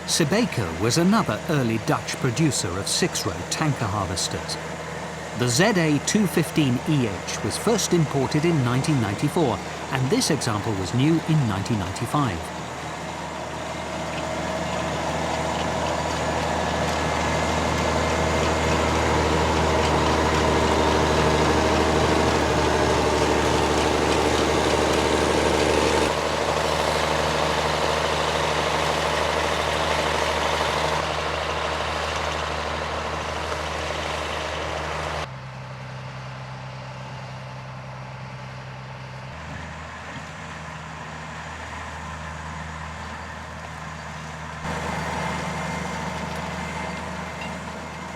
Cebeco was another early Dutch producer of 6-row tanker harvesters. The ZA 215EH was first imported in 1994, and this example was new in 1995.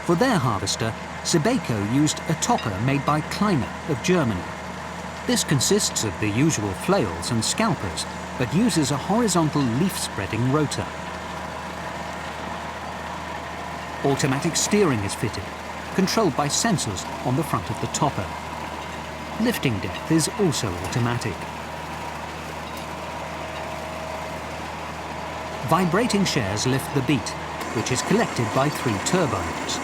For their harvester, Cebeco used a topper made by Kleine of Germany. This consists of the usual flails and scalpers, but uses a horizontal leaf-spreading rotor. Automatic steering is fitted, controlled by sensors on the front of the topper. Lifting depth is also automatic. Vibrating shares lift the beet, which is collected by 3 turbines.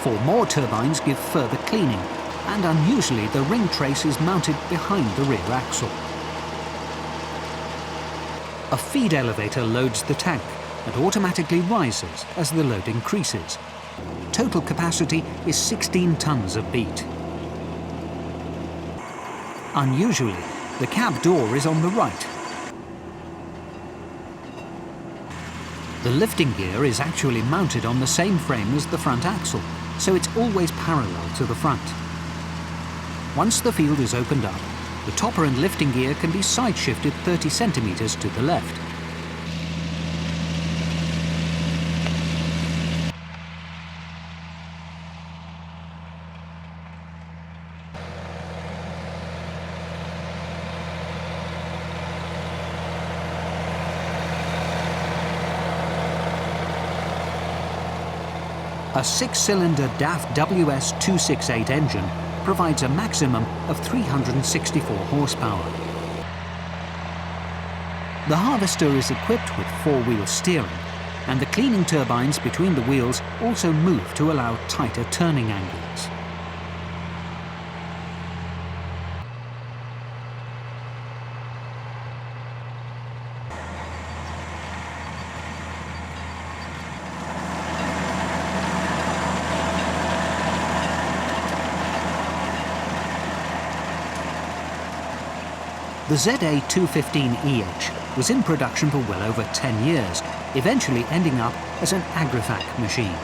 4 more turbines give further cleaning, and unusually the ring trace is mounted behind the rear axle. A feed elevator loads the tank and automatically rises as the load increases. Total capacity is 16 tons of beet. Unusually, the cab door is on the right. The lifting gear is actually mounted on the same frame as the front axle, so it's always parallel to the front. Once the field is opened up, the topper and lifting gear can be side-shifted 30 centimeters to the left. A 6-cylinder DAF WS268 engine provides a maximum of 364 horsepower. The harvester is equipped with 4-wheel steering, and the cleaning turbines between the wheels also move to allow tighter turning angles. The ZA 215EH was in production for well over 10 years, eventually ending up as an Agrifac machine.